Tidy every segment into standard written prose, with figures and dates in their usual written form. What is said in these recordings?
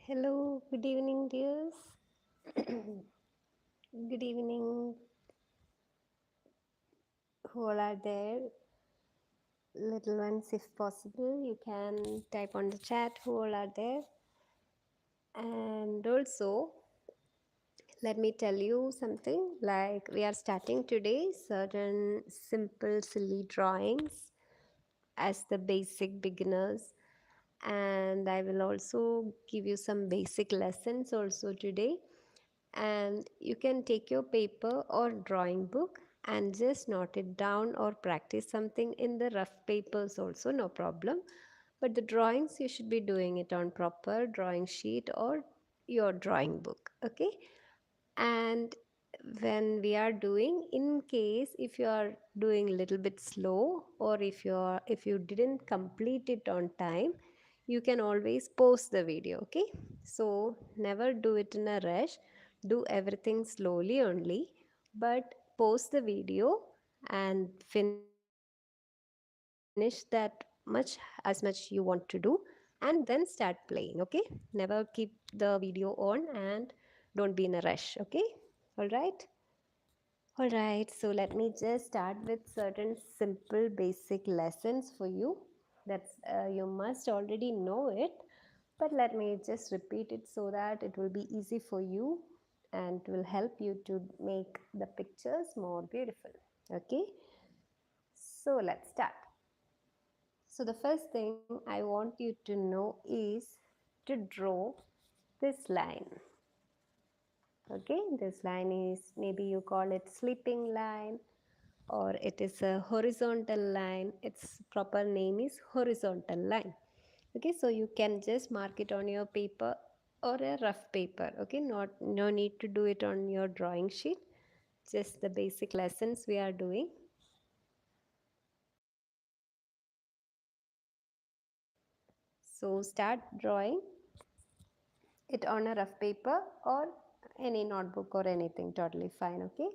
Hello, good evening, dears. Good evening, who all are there. Little ones, if possible, you can type on the chat who all are there. And also, let me tell you something like we are starting today certain simple, silly drawings as the basic beginners. And I will also give you some basic lessons also today. And you can take your paper or drawing book and just note it down or practice something in the rough papers also, no problem. But the drawings you should be doing it on proper drawing sheet or your drawing book, okay? And when we are doing, in case if you are doing a little bit slow, or if you didn't complete it on time, you can always pause the video, okay? So never do it in a rush, do everything slowly only, but pause the video and finish that much as much you want to do, and then start playing, okay? Never keep the video on and don't be in a rush, okay? All right. All right, so let me just start with certain simple basic lessons for you. That's you must already know it, but let me just repeat it so that it will be easy for you and will help you to make the pictures more beautiful. Okay, so let's start. So the first thing I want you to know is to draw this line. Okay, this line is, maybe you call it sleeping line, or it is a horizontal line. Its proper name is horizontal line. Okay, so you can just mark it on your paper or a rough paper. Okay, no need to do it on your drawing sheet, just the basic lessons we are doing. So start drawing it on a rough paper or any notebook or anything, totally fine. Okay,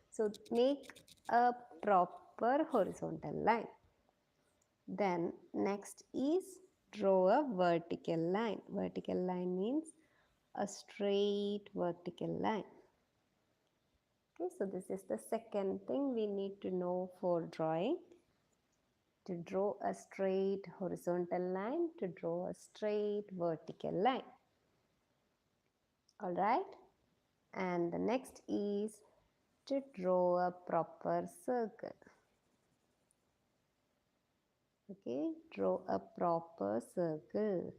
so make a proper horizontal line. Then next is draw a vertical line. Vertical line means a straight vertical line. Okay, so this is the second thing we need to know for drawing. To draw a straight horizontal line, to draw a straight vertical line. All right. And the next is to draw a proper circle. Okay, draw a proper circle.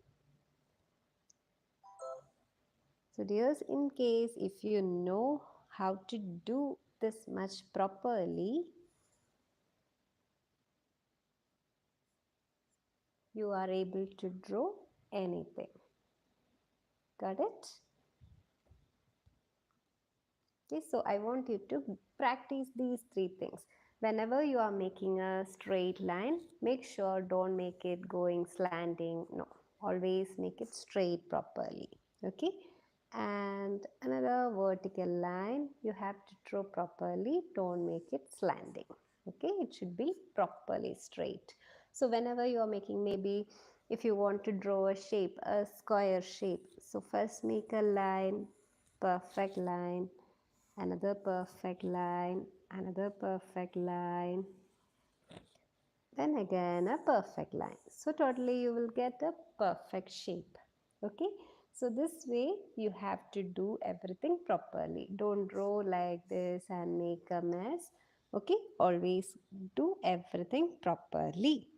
So dears, in case if you know how to do this much properly, you are able to draw anything. Got it? Okay, so I want you to practice these three things. Whenever you are making a straight line, make sure don't make it going slanting. No, always make it straight properly. Okay, and another vertical line you have to draw properly. Don't make it slanting. Okay, it should be properly straight. So whenever you are making, maybe if you want to draw a shape, a square shape, so first make a line, perfect line, another perfect line, another perfect line, then again a perfect line. So totally you will get a perfect shape. Okay, so this way you have to do everything properly. Don't draw like this and make a mess. Okay, always do everything properly.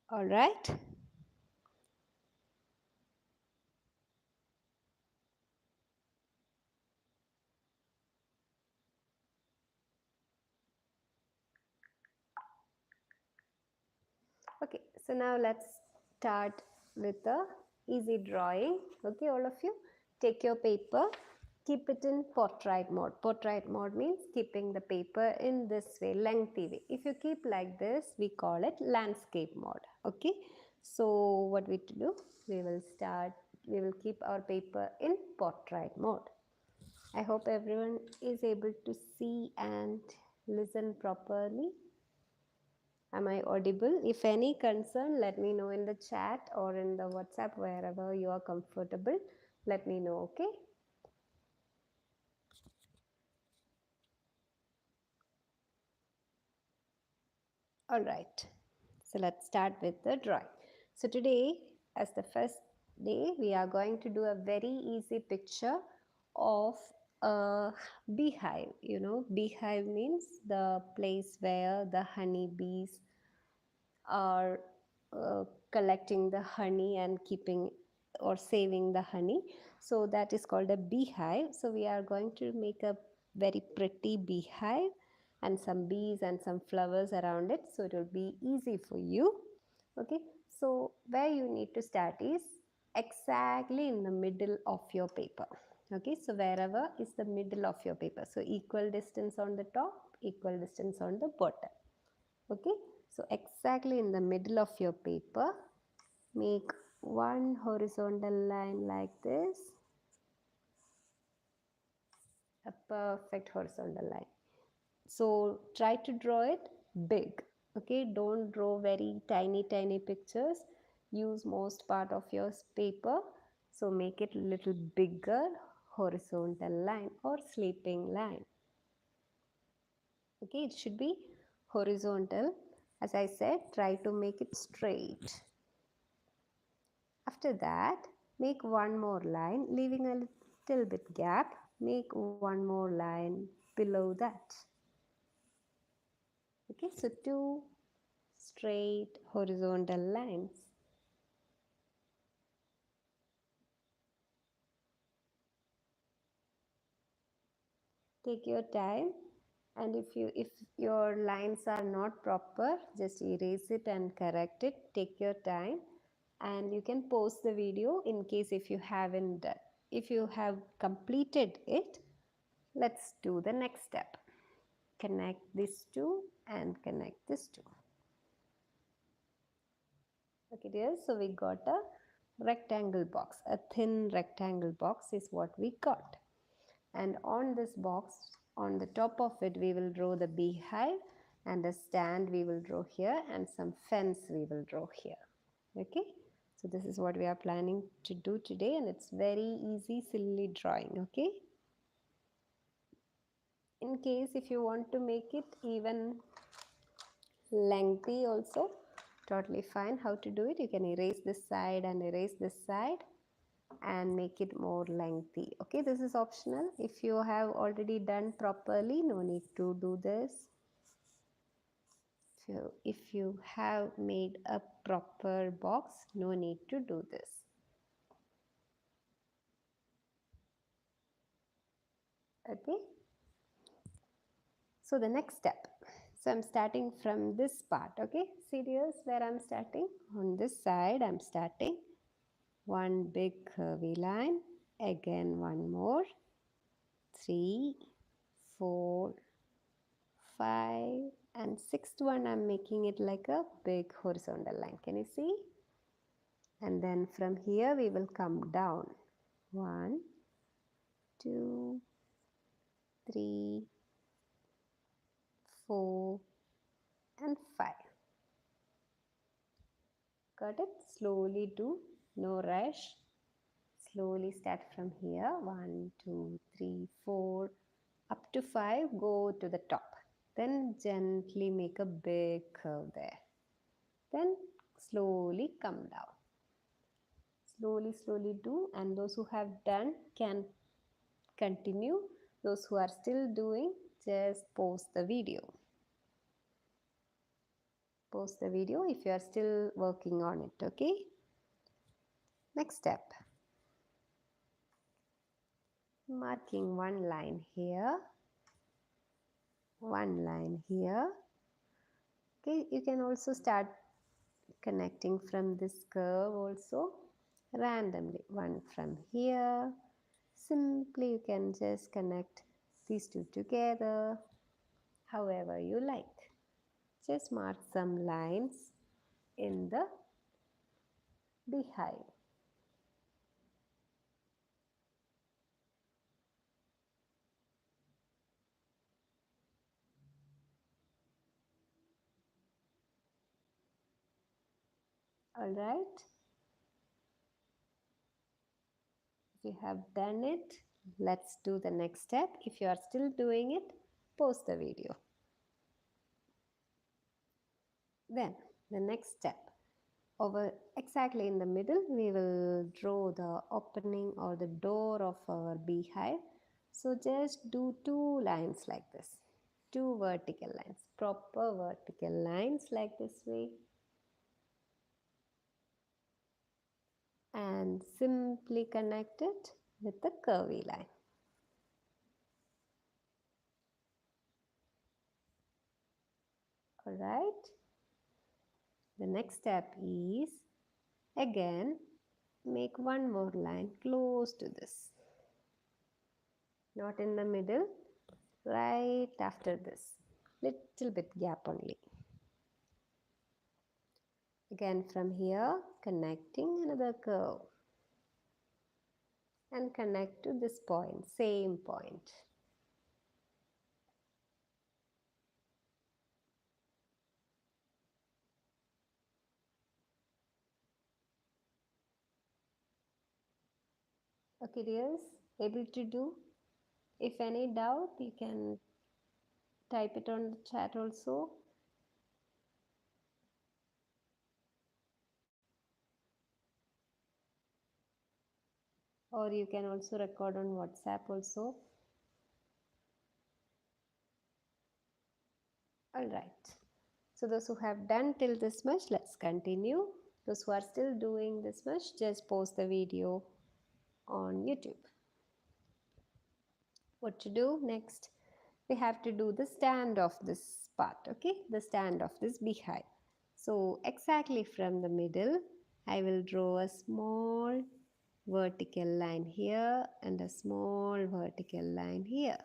All right. Okay, so now let's start with the easy drawing. Okay, all of you, take your paper, keep it in portrait mode. Portrait mode means keeping the paper in this way, lengthy way. If you keep like this, we call it landscape mode. Okay, so what we to do? We will keep our paper in portrait mode. I hope everyone is able to see and listen properly. Am I audible? If any concern, let me know in the chat or in the WhatsApp, wherever you are comfortable. Let me know, okay? All right. So let's start with the drawing. So today, as the first day, we are going to do a very easy picture of a beehive. You know, beehive means the place where the honeybees are collecting the honey and keeping or saving the honey. So that is called a beehive. So we are going to make a very pretty beehive and some bees and some flowers around it. So it will be easy for you. Okay. So where you need to start is exactly in the middle of your paper. Okay. So wherever is the middle of your paper. So equal distance on the top, equal distance on the bottom. Okay, so exactly in the middle of your paper, make one horizontal line like this, a perfect horizontal line. So try to draw it big. Okay, don't draw very tiny pictures. Use most part of your paper. So make it a little bigger horizontal line or sleeping line. Okay, it should be horizontal. As I said, try to make it straight. After that, make one more line, leaving a little bit gap. Make one more line below that. Okay, so two straight horizontal lines. Take your time, and if your lines are not proper, just erase it and correct it. Take your time, and you can pause the video in case if you haven't done. If you have completed it, let's do the next step. Connect these two and connect this two. Okay dear, so we got a rectangle box. A thin rectangle box is what we got. And on this box, on the top of it, we will draw the beehive, and a stand we will draw here, and some fence we will draw here. Okay, so this is what we are planning to do today, and it's very easy, silly drawing. Okay, in case if you want to make it even lengthy also, totally fine. How to do it? You can erase this side and erase this side and make it more lengthy. Okay, this is optional. If you have already done properly, no need to do this. So if you have made a proper box, no need to do this. Okay, so the next step. So I'm starting from this part. Okay, serious where I'm starting? On this side I'm starting. One big curvy line, again one more, 3, 4, 5, and sixth one I'm making it like a big horizontal line. Can you see? And then from here we will come down. 1, 2, 3, 4, and 5. Got it? Slowly do, no rush. Slowly start from here. 1, 2, 3, 4, up to 5. Go to the top. Then gently make a big curve there. Then slowly come down. Slowly do, and those who have done can continue. Those who are still doing, just pause the video. Pause the video if you are still working on it, okay? Next step. Marking one line here, one line here. Okay, you can also start connecting from this curve also randomly. One from here. Simply you can just connect these two together however you like. Just mark some lines in the beehive. All right. If you have done it, let's do the next step. If you are still doing it, pause the video. Then the next step, over exactly in the middle, we will draw the opening or the door of our beehive. So just do two lines like this, two vertical lines, proper vertical lines like this way, and simply connect it with the curvy line. All right. The next step is, again, make one more line close to this, not in the middle, right after this, little bit gap only. Again from here, connecting another curve and connect to this point, same point. Okay dears, able to do? If any doubt, you can type it on the chat also. Or you can also record on WhatsApp also. All right. So those who have done till this much, let's continue. Those who are still doing this much, just pause the video on YouTube. What to do next? We have to do the stand of this part, okay? The stand of this beehive. So exactly from the middle, I will draw a small vertical line here and a small vertical line here.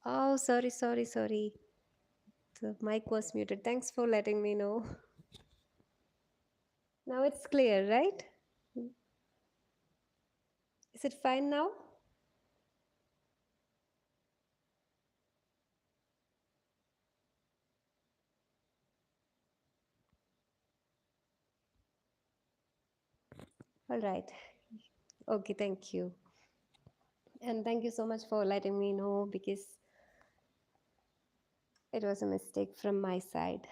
Oh, sorry, sorry, sorry. The mic was muted. Thanks for letting me know. Now it's clear, right? Is it fine now? All right. Okay, thank you. And thank you so much for letting me know because it was a mistake from my side.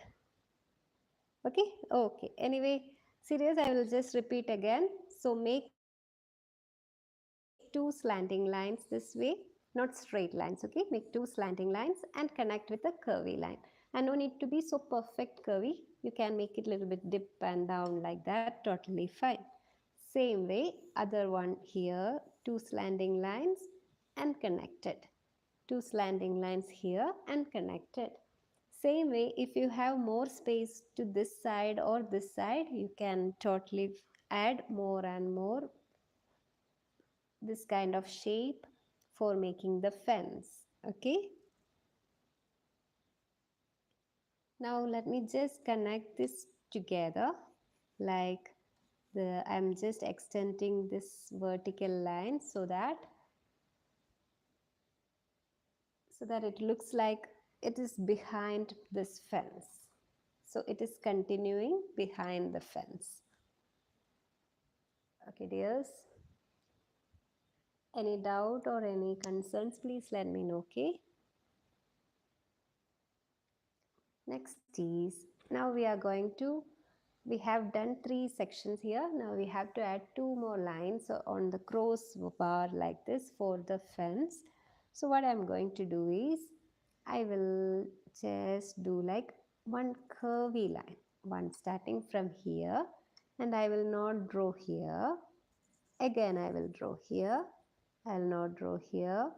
Okay, okay. Anyway, serious, I will just repeat again. So make two slanting lines this way, not straight lines, okay? Make two slanting lines and connect with a curvy line. And no need to be so perfect curvy. You can make it a little bit dip and down like that, totally fine. Same way, other one here, two slanting lines and connected. Two slanting lines here and connected. Same way, if you have more space to this side or this side, you can totally add more and more this kind of shape for making the fence. Okay. Now let me just connect this together like I'm just extending this vertical line so that it looks like it is behind this fence. So it is continuing behind the fence. Okay, dears. Any doubt or any concerns, please let me know, okay? Next is, now we are going to, we have done 3 sections here. Now we have to add 2 more lines on the crossbar like this for the fence. So what I'm going to do is, I will just do like one curvy line, one starting from here, and I will not draw here. Again, I will draw here. I'll not draw here,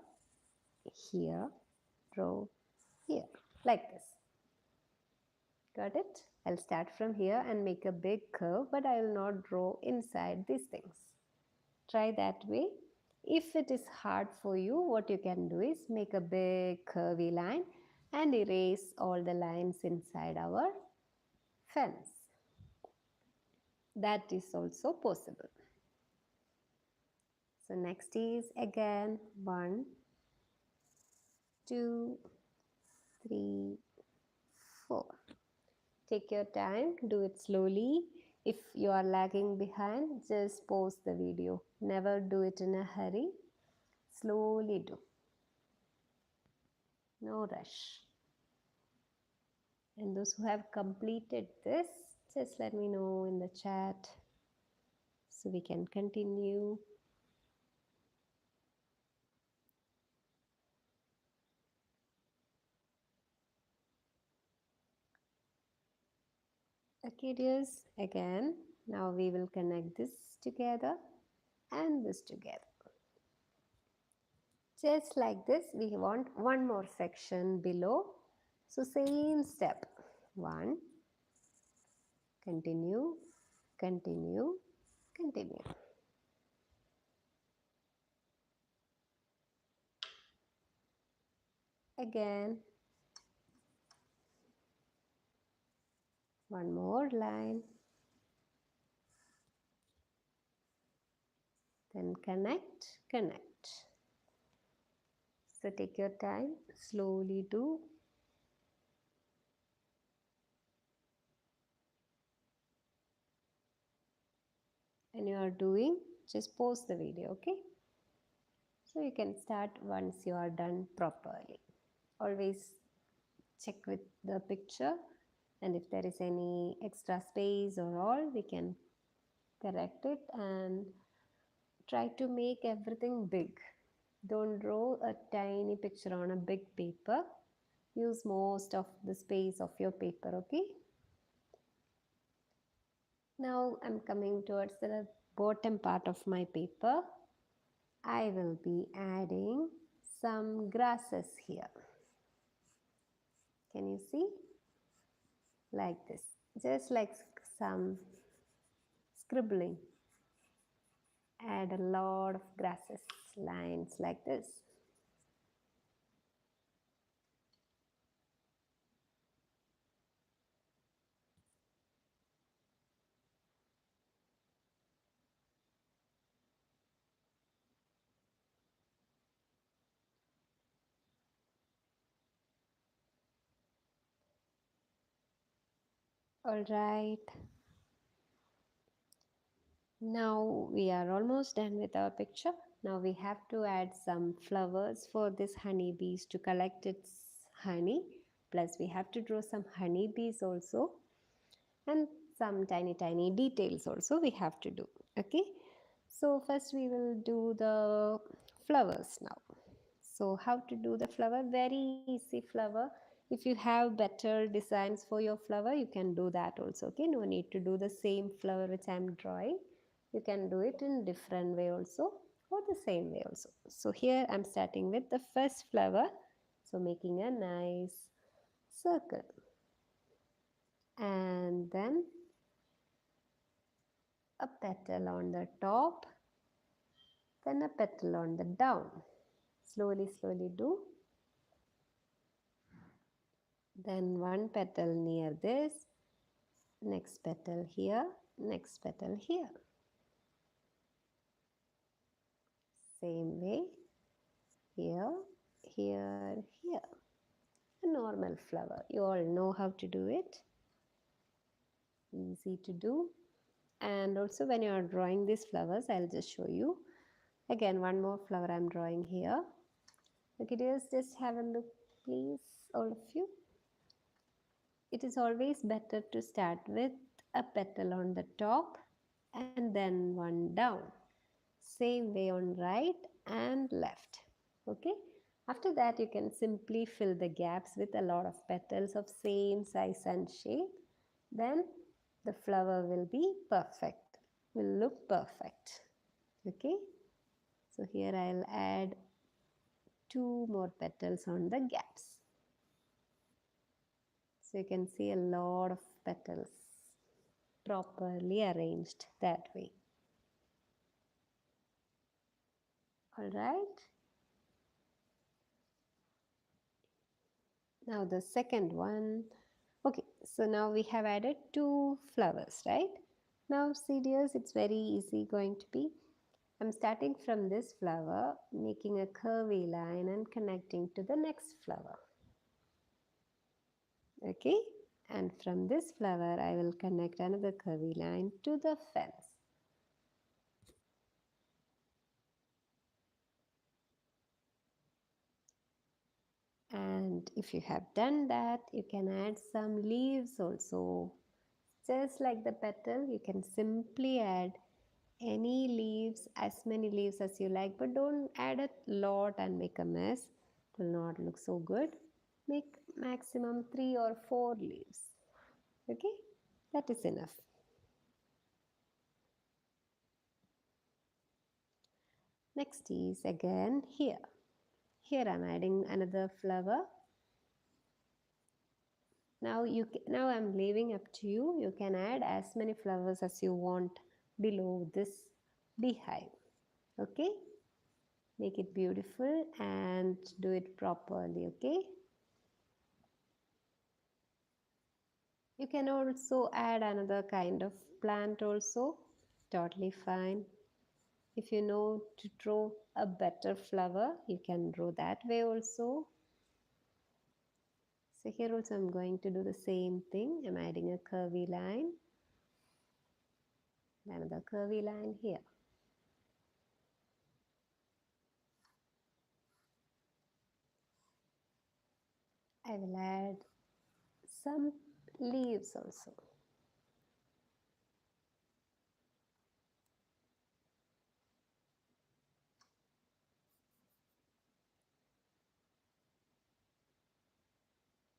here, draw here, like this. Got it? I'll start from here and make a big curve, but I will not draw inside these things. Try that way. If it is hard for you, what you can do is make a big curvy line and erase all the lines inside our fence. That is also possible. So next is again 1, 2, 3, 4. Take your time, do it slowly. If you are lagging behind, just pause the video. Never do it in a hurry. Slowly do. No rush. And those who have completed this, just let me know in the chat so we can continue. Okay, dears, again, now we will connect this together and this together. Just like this, we want one more section below. So same step. 1, continue, continue, continue. Again, one more line. Then connect, connect. So take your time, slowly do. When you are doing, just pause the video, okay? So you can start once you are done properly. Always check with the picture, and if there is any extra space or all, we can correct it and try to make everything big. Don't draw a tiny picture on a big paper. Use most of the space of your paper, okay? Now I'm coming towards the bottom part of my paper. I will be adding some grasses here. Can you see? Like this. Just like some scribbling. Add a lot of grasses, lines like this. All right, now we are almost done with our picture. Now we have to add some flowers for this honeybees to collect its honey. Plus we have to draw some honeybees also, and some tiny details also we have to do. Okay, so first we will do the flowers now. So how to do the flower? Very easy flower. If you have better designs for your flower, you can do that also. Okay, no need to do the same flower which I am drawing. You can do it in different way also, or the same way also. So here I'm starting with the first flower. So making a nice circle, and then a petal on the top, then a petal on the down. Slowly do. Then one petal near this, next petal here, next petal here. Same way, here, here. A normal flower. You all know how to do it. Easy to do. And also when you are drawing these flowers, I'll just show you. Again, one more flower I'm drawing here. Okay, dears, just have a look, please, all of you. It is always better to start with a petal on the top and then one down. Same way on right and left. Okay, after that you can simply fill the gaps with a lot of petals of same size and shape. Then the flower will be perfect, will look perfect. Okay, so here I'll add two more petals on the gaps. So you can see a lot of petals properly arranged that way. All right. Now the second one. Okay, so now we have added two flowers, right? Now see dears, it's very easy going to be. I'm starting from this flower, making a curvy line and connecting to the next flower. Okay, and from this flower I will connect another curvy line to the fence. And if you have done that, you can add some leaves also. Just like the petal, you can simply add any leaves, as many leaves as you like, but don't add a lot and make a mess. It will not look so good. Make maximum 3 or 4 leaves. Okay, that is enough. Next is again here. Here I'm adding another flower. Now I'm leaving up to you. You can add as many flowers as you want below this beehive. Okay, make it beautiful and do it properly. Okay, you can also add another kind of plant also, totally fine. If you know to draw a better flower, you can draw that way also. So here also I'm going to do the same thing. I'm adding a curvy line, another curvy line here. I will add some leaves also.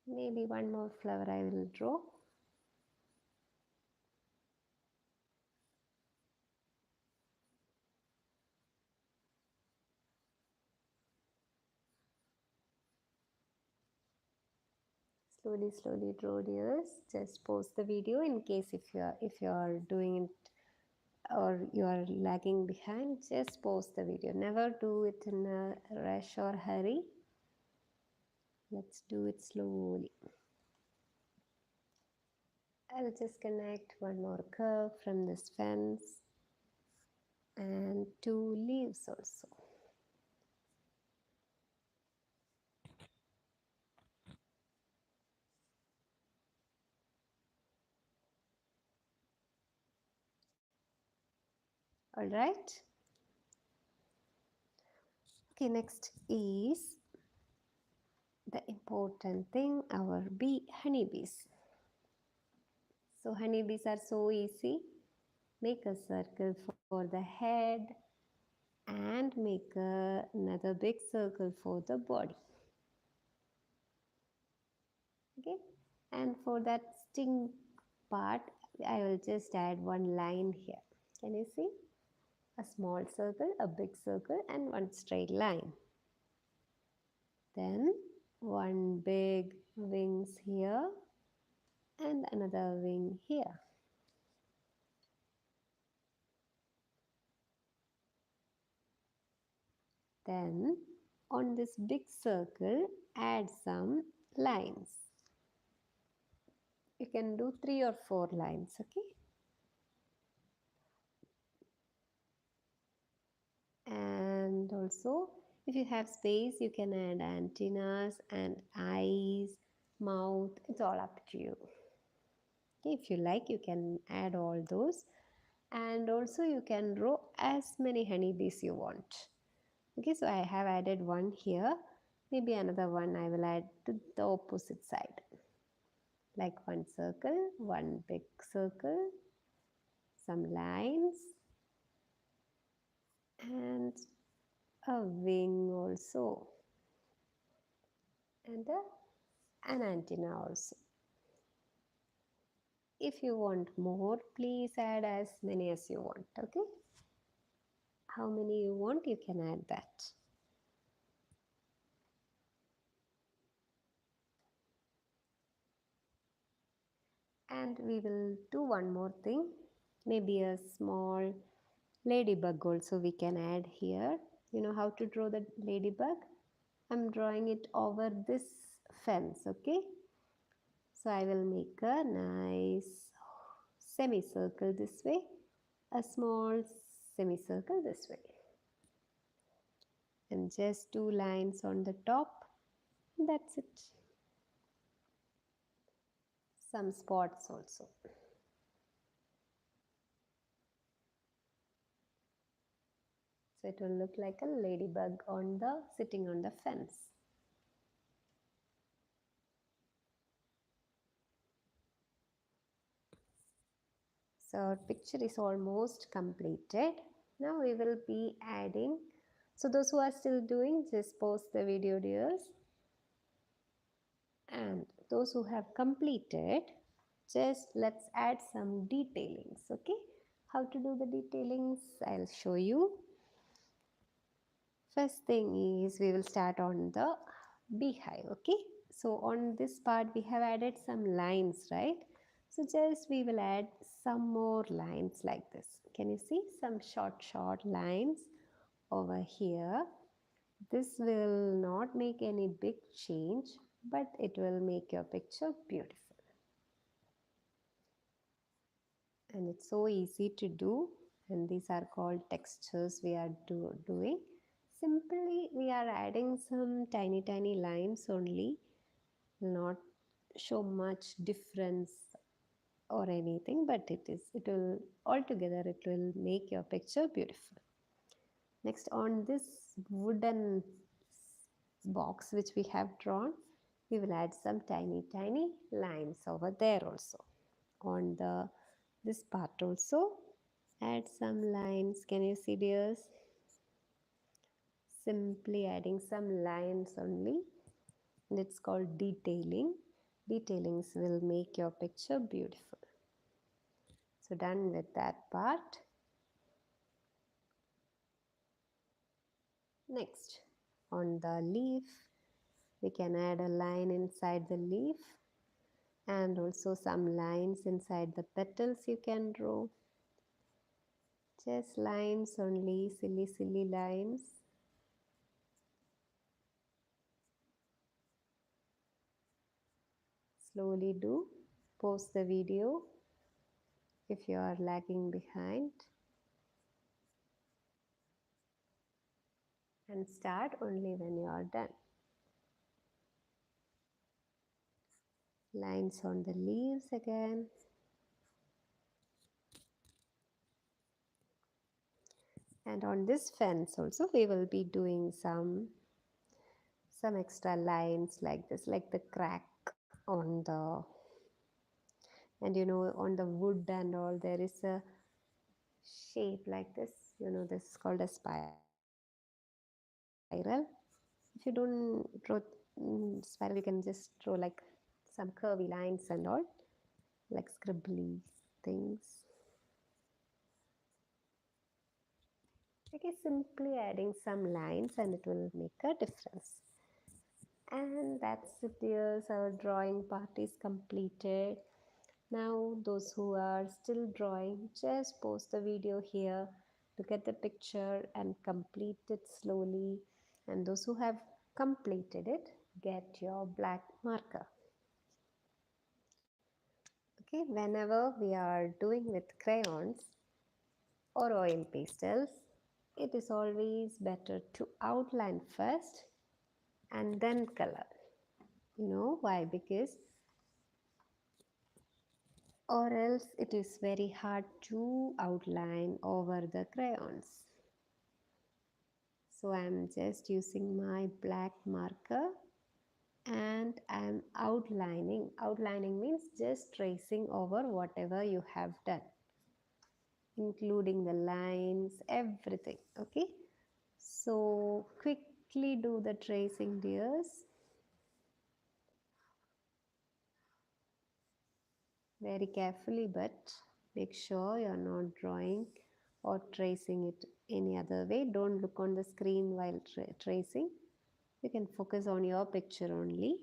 Maybe one more flower I will draw. Slowly draw dears. Just pause the video in case if you are doing it or you are lagging behind. Just pause the video. Never do it in a rush or hurry. Let's do it slowly. I'll just connect one more curve from this fence and two leaves also. All right. Okay, next is the important thing, our honeybees. So honeybees are so easy. Make a circle for the head and make another big circle for the body. Okay, and for that sting part, I will just add one line here. Can you see? A small circle, a big circle, and one straight line. Then one big wings here and another wing here. Then on this big circle, add some lines. You can do 3 or 4 lines, okay? And also, if you have space, you can add antennas and eyes, mouth. It's all up to you. Okay, if you like, you can add all those. And also, you can draw as many honeybees you want. Okay, so I have added one here. Maybe another one I will add to the opposite side. Like one circle, one big circle, some lines, and a wing also, and an antenna also. If you want more, please add as many as you want, okay? How many you want, you can add that. And we will do one more thing. Maybe a small ladybug also we can add here. You know how to draw the ladybug? I'm drawing it over this fence, okay? So I will make a nice semicircle this way, a small semicircle this way. And just 2 lines on the top. That's it. Some spots also. So it will look like a ladybug sitting on the fence. So our picture is almost completed. Now we will be adding. So those who are still doing, just pause the video, dears. And those who have completed, just let's add some detailings, okay? How to do the detailings, I'll show you. First thing is we will start on the beehive, okay? So on this part we have added some lines, right? So just we will add some more lines like this. Can you see some short lines over here? This will not make any big change, but it will make your picture beautiful. And it's so easy to do, and these are called textures we are doing. Simply we are adding some tiny lines only, not show much difference or anything, but it will altogether it will make your picture beautiful. Next, on this wooden box which we have drawn, we will add some tiny lines over there also. On this part also, add some lines. Can you see, dears? Simply adding some lines only, and it's called detailing. Detailings will make your picture beautiful. So done with that part. Next, on the leaf, we can add a line inside the leaf, and also some lines inside the petals you can draw. Just lines only, silly lines. Slowly do. Pause the video if you are lagging behind. And start only when you are done. Lines on the leaves again. And on this fence also we will be doing some extra lines like this, like the crack on the, and on the wood and all there is a shape like this. This is called a spiral. If you don't draw spiral, you can just draw like some curvy lines and all, like scribbly things. Okay, simply adding some lines and it will make a difference. And that's it, dears. Our drawing part is completed. Now, those who are still drawing, just pause the video here, look at the picture and complete it slowly. And those who have completed it, get your black marker. Okay, whenever we are doing with crayons or oil pastels, it is always better to outline first and then color. You know why? Because or else it is very hard to outline over the crayons. So I'm just using my black marker and I'm outlining. Outlining means just tracing over whatever you have done, including the lines, everything. Okay, so quickly do the tracing, dears. Very carefully, but make sure you're not drawing or tracing it any other way. Don't look on the screen while tracing. You can focus on your picture only.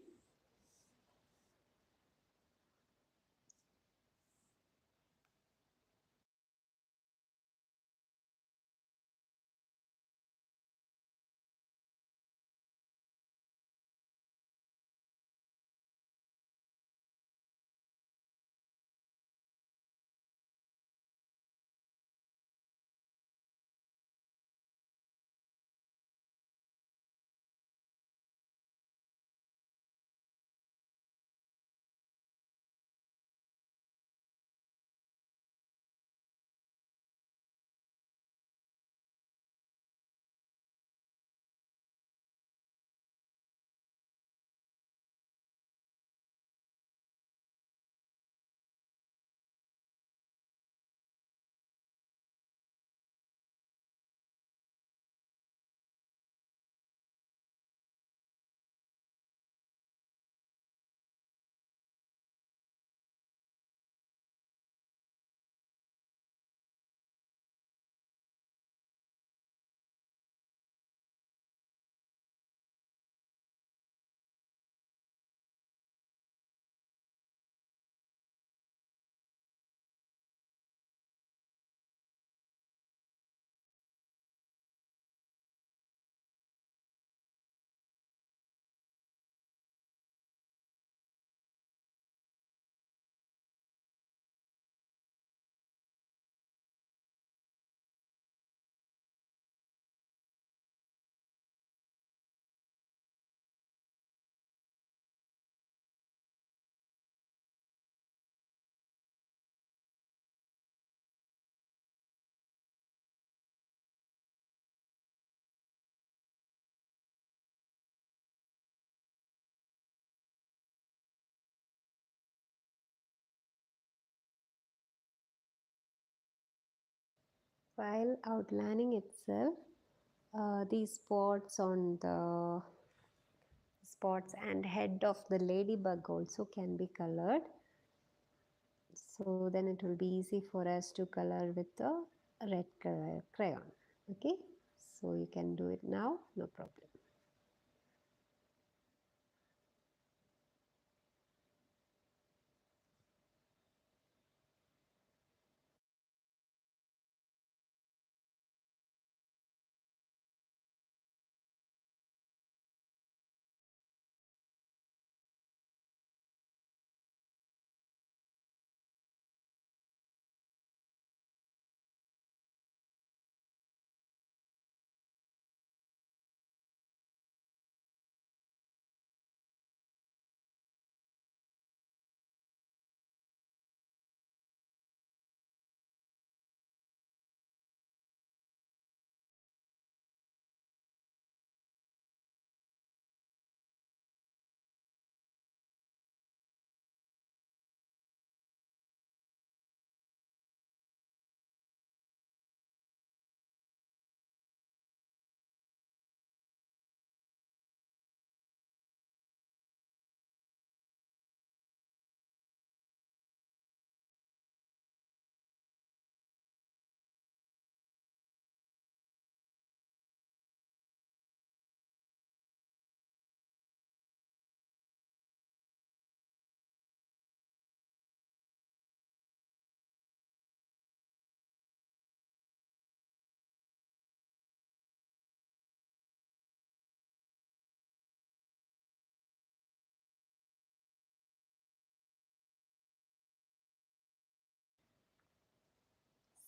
While outlining itself, these spots and head of the ladybug also can be colored. So then it will be easy for us to color with the red color crayon. Okay, so you can do it now, no problem.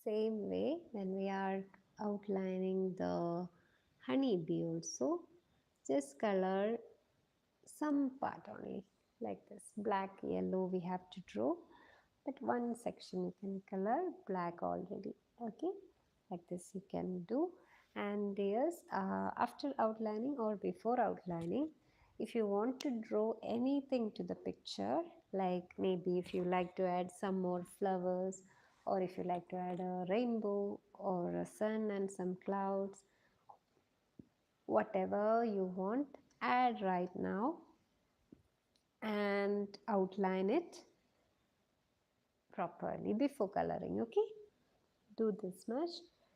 Same way, when we are outlining the honeybee also, just color some part only, like this black yellow we have to draw, but one section you can color black already. Okay, like this you can do. And yes, after outlining or before outlining, if you want to draw anything to the picture, like maybe if you like to add some more flowers, or if you like to add a rainbow or a sun and some clouds, whatever you want, add right now and outline it properly before coloring. Okay, do this much.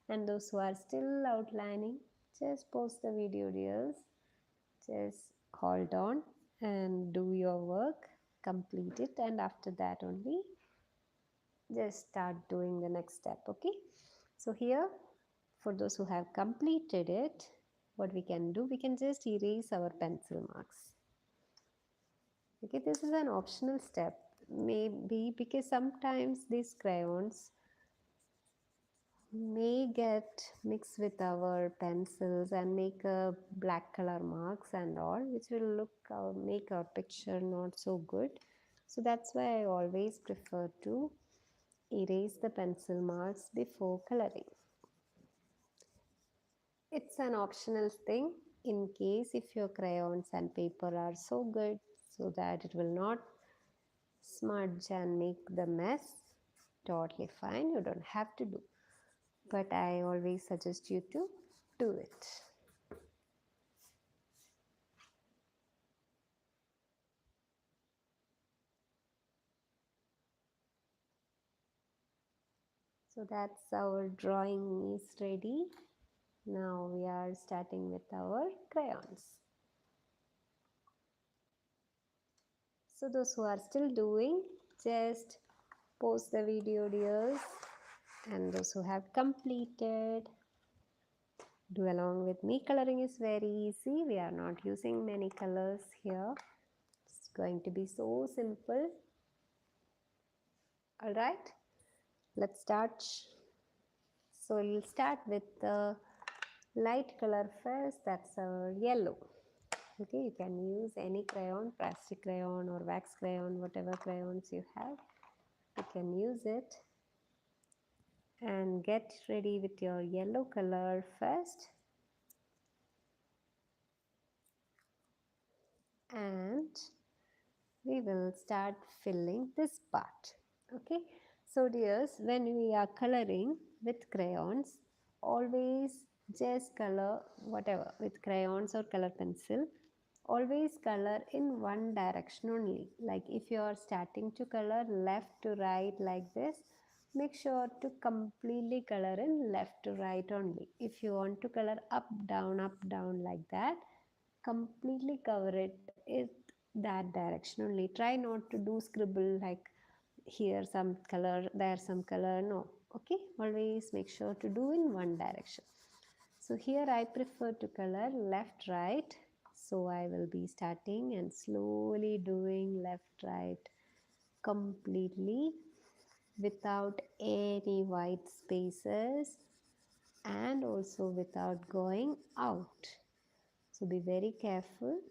And those who are still outlining, just pause the video, dears. Just hold on and do your work, complete it, and after that only just start doing the next step. Okay, so here, for those who have completed it, what we can do, we can just erase our pencil marks. Okay, this is an optional step, maybe because sometimes these crayons may get mixed with our pencils and make a black color marks and all, which will look make our picture not so good. So that's why I always prefer to erase the pencil marks before coloring. It's an optional thing in case if your crayons and paper are so good so that it will not smudge and make the mess. Totally fine, you don't have to do, but I always suggest you to do it. So that's our drawing is ready. Now we are starting with our crayons. So those who are still doing, just pause the video, dears, and those who have completed, do along with me. Coloring is very easy. We are not using many colors here. It's going to be so simple. All right, let's start. So we'll start with the light color first. That's our yellow. Okay, you can use any crayon, plastic crayon or wax crayon, whatever crayons you have, you can use it. And get ready with your yellow color first. And we will start filling this part. Okay, so dears, when we are coloring with crayons, always just color whatever with crayons or color pencil, always color in one direction only. Like if you are starting to color left to right like this, make sure to completely color in left to right only. If you want to color up down like that, completely cover it that direction only. Try not to do scribble like here some color, there some color. No. Okay, always make sure to do in one direction. So here I prefer to color left right, so I will be starting and slowly doing left right completely without any white spaces and also without going out. So be very careful.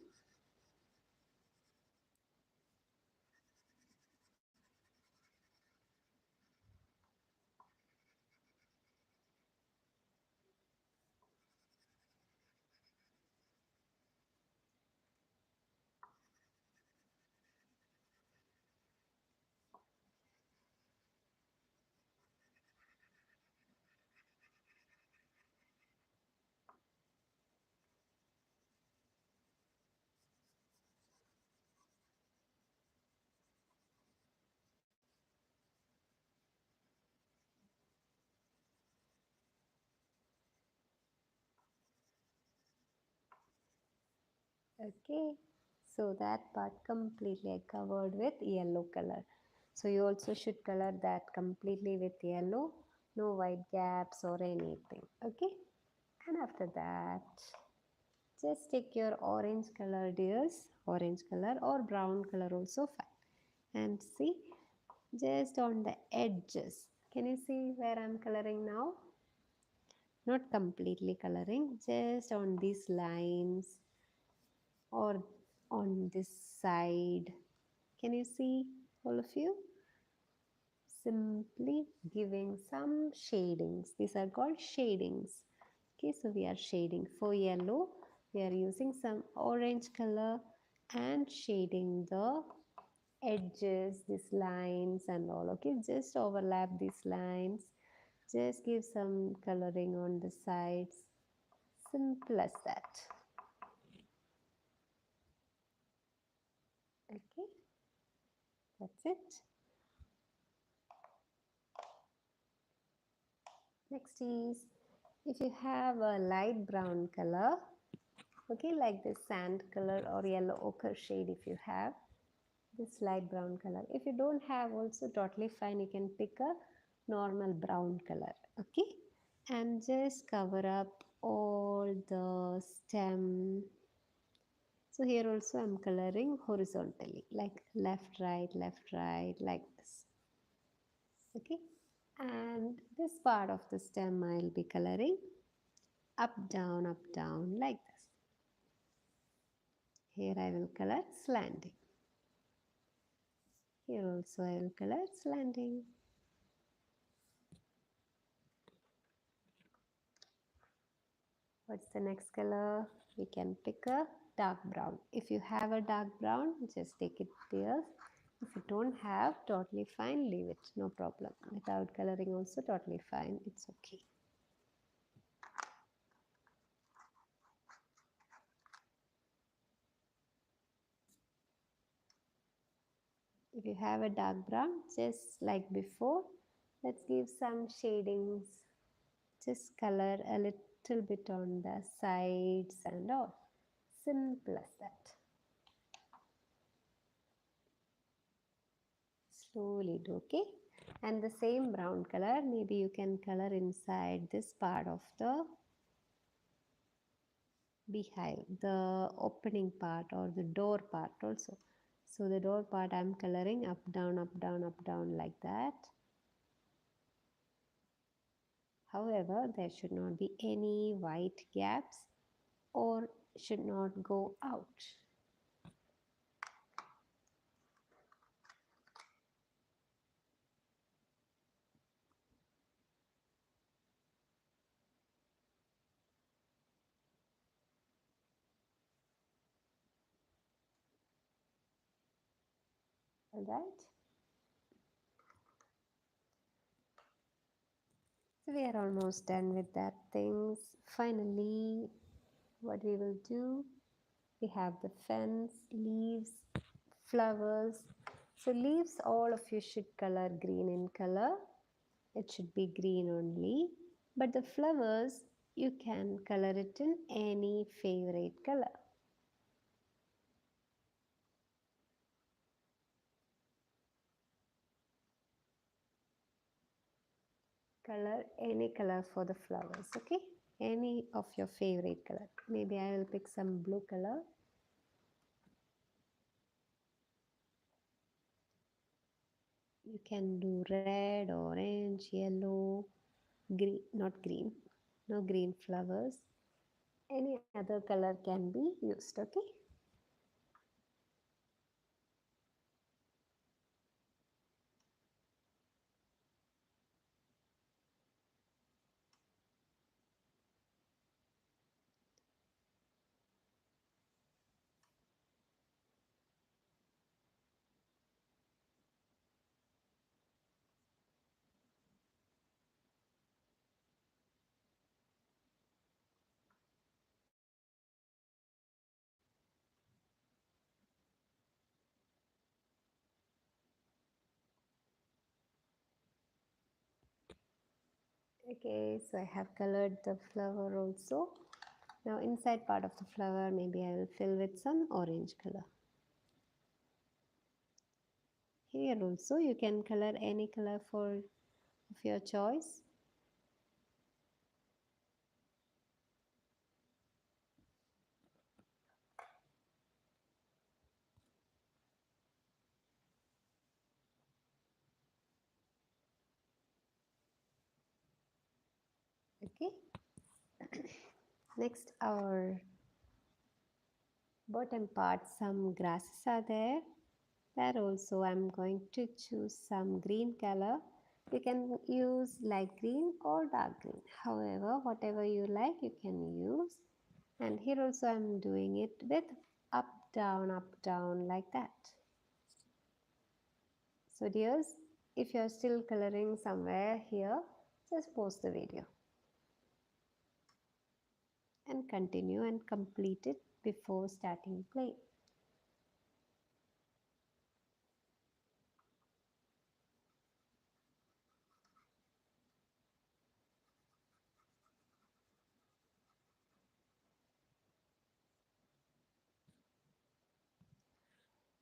Okay, so that part completely I covered with yellow color. So you also should color that completely with yellow, no white gaps or anything. Okay, and after that, just take your orange color, dears, orange color or brown color also fine. And see, just on the edges, Can you see where I'm coloring now? Not completely coloring, just on these lines or on this side. Can you see, all of you? Simply giving some shadings. These are called shadings. Okay, so we are shading. For yellow, we are using some orange color and shading the edges, these lines and all. Okay, just overlap these lines. Just give some coloring on the sides. Simple as that. Okay, that's it. Next is, if you have a light brown color, okay, like this sand color or yellow ochre shade, if you have this light brown color. If you don't have, also totally fine, you can pick a normal brown color. Okay, and just cover up all the stem. So here also I'm coloring horizontally, like left right like this. Okay, and this part of the stem I'll be coloring up down like this. Here I will color slanting. Here also I will color slanting. What's the next color? We can pick a dark brown. If you have a dark brown, just take it there. If you don't have, totally fine, leave it, no problem. Without coloring also totally fine, it's okay. If you have a dark brown, just like before, let's give some shadings. Just color a little bit on the sides and all. Simple as that. Slowly do, okay? And the same brown color, maybe you can color inside this part of the beehive, the opening part or the door part also. So the door part I'm coloring up, down, like that. However, there should not be any white gaps or should not go out. All right. So we are almost done with that things. Finally, what we will do, we have the fence, leaves, flowers. So leaves, all of you should color green in color. It should be green only. But the flowers, you can color it in any favorite color. Color any color for the flowers, okay? Any of your favorite color. Maybe I will pick some blue color. You can do red, orange, yellow, green, not green, no green flowers. Any other color can be used, okay? Okay, so I have colored the flower also. Now inside part of the flower, maybe I will fill with some orange color. Here also you can color any color of your choice. Okay. Next, our bottom part, some grasses are there. There also I'm going to choose some green color. You can use light green or dark green. However, whatever you like, you can use. And here also I'm doing it with up, down like that. So dears, if you're still coloring somewhere here, just pause the video and continue and complete it before starting playing.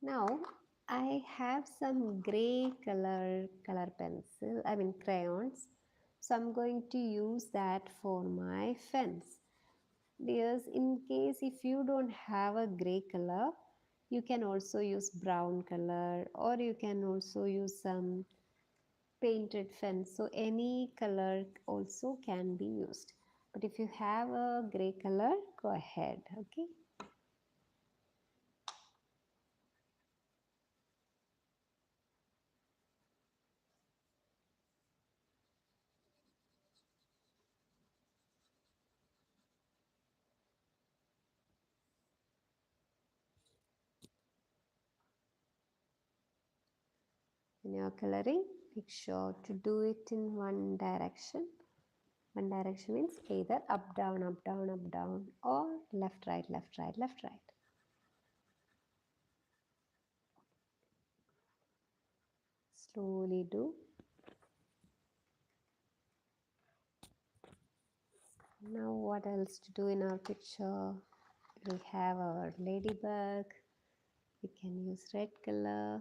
Now I have some gray color pencil, I mean crayons. So I'm going to use that for my fence. Dears, in case if you don't have a gray color, you can also use brown color or you can also use some painted fence. So any color also can be used. But if you have a gray color, go ahead. Okay. When you're coloring, make sure to do it in one direction. One direction means either up, down, up, down, up, down, or left, right, left, right, left, right. Slowly do. Now what else to do in our picture? We have our ladybug. We can use red color.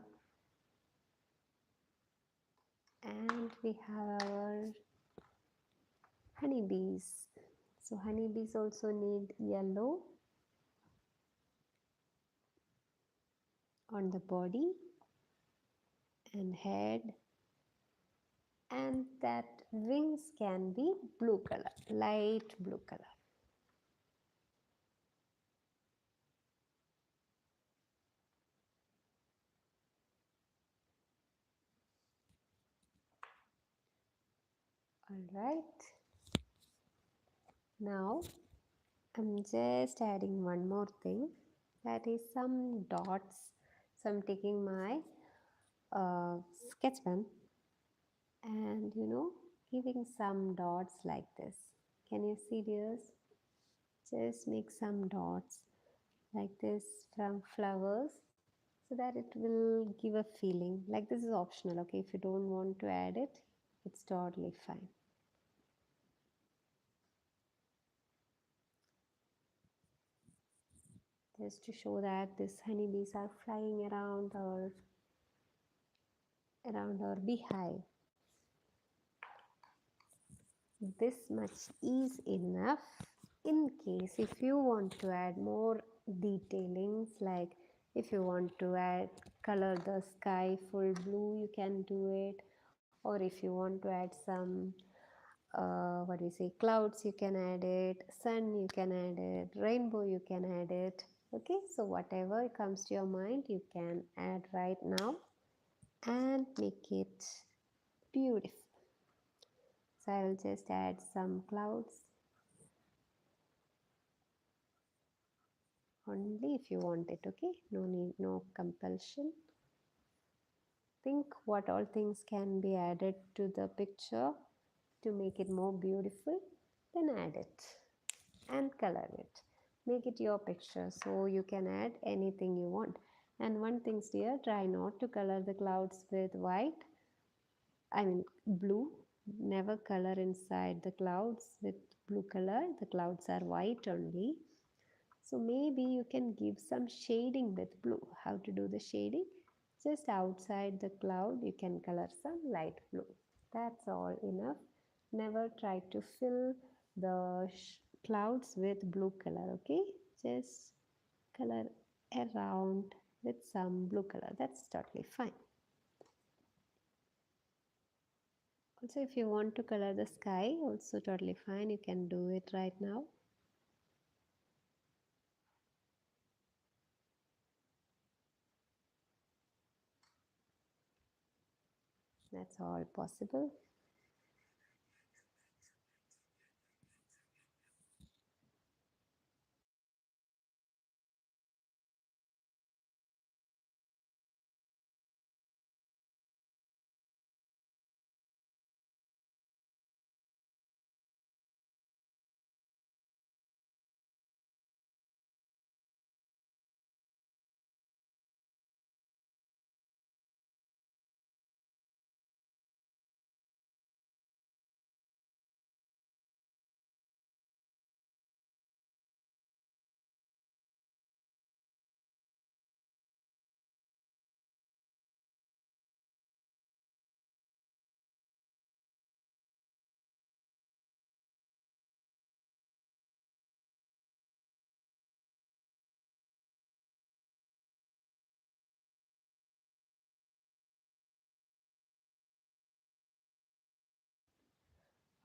And we have our honeybees. So honeybees also need yellow on the body and head, and that wings can be blue color, light blue color. All right, now I'm just adding one more thing, that is some dots. So I'm taking my sketch pen and giving some dots like this. Can you see dears? Just make some dots like this from flowers so that it will give a feeling. Like this is optional, okay? If you don't want to add it, it's totally fine. Just to show that these honeybees are flying around our beehive. This much is enough. In case if you want to add more detailings, like if you want to add color the sky full blue, you can do it. Or if you want to add some what do you say, clouds, you can add it, sun you can add it, rainbow you can add it. Okay, so whatever comes to your mind you can add right now and make it beautiful. So I will just add some clouds only if you want it. Okay, no need, no compulsion. Think what all things can be added to the picture to make it more beautiful, then add it and color it. Make it your picture so you can add anything you want. And one thing dear, try not to color the clouds with white, I mean blue. Never color inside the clouds with blue color. The clouds are white only. So maybe you can give some shading with blue. How to do the shading? Just outside the cloud you can color some light blue. That's all enough. Never try to fill the clouds with blue color, okay? Just color around with some blue color. That's totally fine. Also, if you want to color the sky, also totally fine. You can do it right now. That's all possible.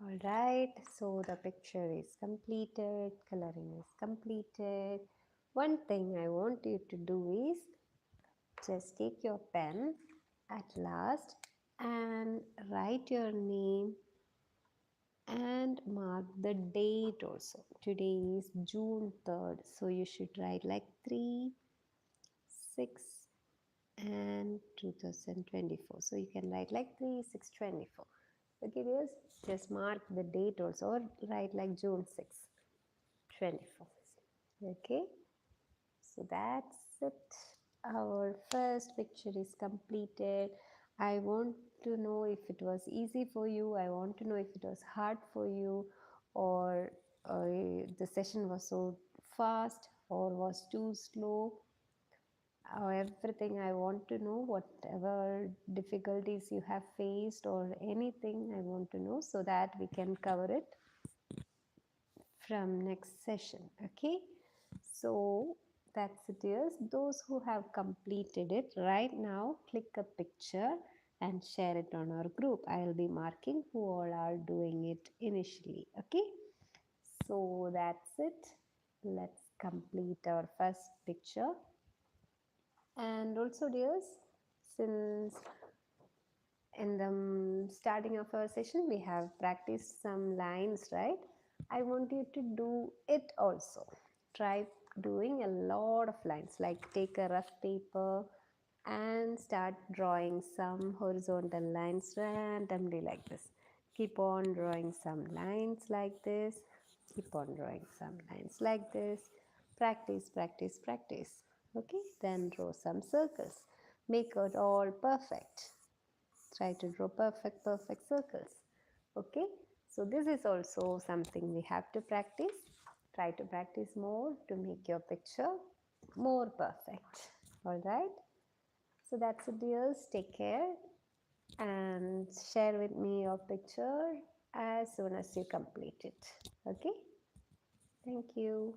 All right, so the picture is completed, coloring is completed. One thing I want you to do is just take your pen at last and write your name and mark the date also. Today is June 3rd, so you should write like 3, 6, and 2024. So you can write like 3, 6, 24. Okay, viewers, just mark the date also or write like June 6, 24. Okay, so that's it. Our first picture is completed. I want to know if it was easy for you. I want to know if it was hard for you, or the session was so fast or was too slow. Everything I want to know, whatever difficulties you have faced or anything I want to know, so that we can cover it from next session. Okay, so that's it, dears. Those who have completed it right now, click a picture and share it on our group. I'll be marking who all are doing it initially. Okay, so that's it. Let's complete our first picture. And also, dears, since in the starting of our session we have practiced some lines, right? I want you to do it also. Try doing a lot of lines, like take a rough paper and start drawing some horizontal lines randomly like this. Keep on drawing some lines like this. Keep on drawing some lines like this. Practice, practice, practice. Okay, then draw some circles. Make it all perfect. Try to draw perfect circles. Okay, so this is also something we have to practice. Try to practice more to make your picture more perfect. All right, so that's it, dears. Take care and share with me your picture as soon as you complete it. Okay, thank you.